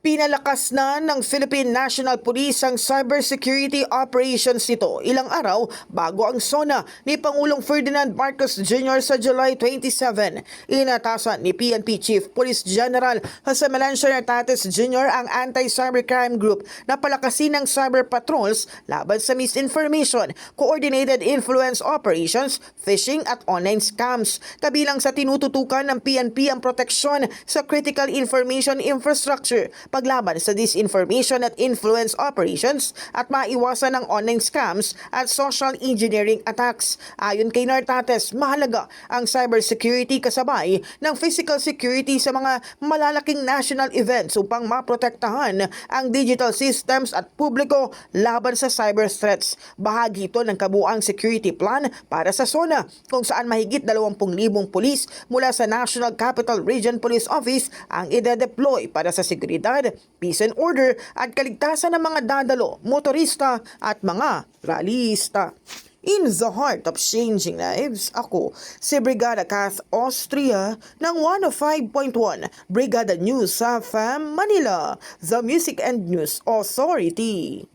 Pinalakas na ng Philippine National Police ang cybersecurity operations nito ilang araw bago ang SONA ni Pangulong Ferdinand Marcos Jr. sa July 27. Inatasan ni PNP Chief Police General Jose Melencio Nartates Jr. ang Anti-Cybercrime Group na palakasin ng cyber patrols laban sa misinformation, coordinated influence operations, phishing at online scams. Kabilang sa tinututukan ng PNP ang proteksyon sa critical information infrastructure, paglaban sa disinformation at influence operations at maiwasan ng online scams at social engineering attacks. Ayon kay Nartates, mahalaga ang cybersecurity kasabay ng physical security sa mga malalaking national events upang maprotektahan ang digital systems at publiko laban sa cyber threats. Bahagi ito ng kabuuang security plan para sa SONA kung saan mahigit 20,000 pulis mula sa National Capital Region Police Office ang ide-deploy para sa seguridad, peace and order at kaligtasan ng mga dadalo, motorista at mga rallyista. In the heart of changing lives, ako si Brigada Kath Austria ng 105.1 Brigada News sa FM Manila, the Music and News Authority.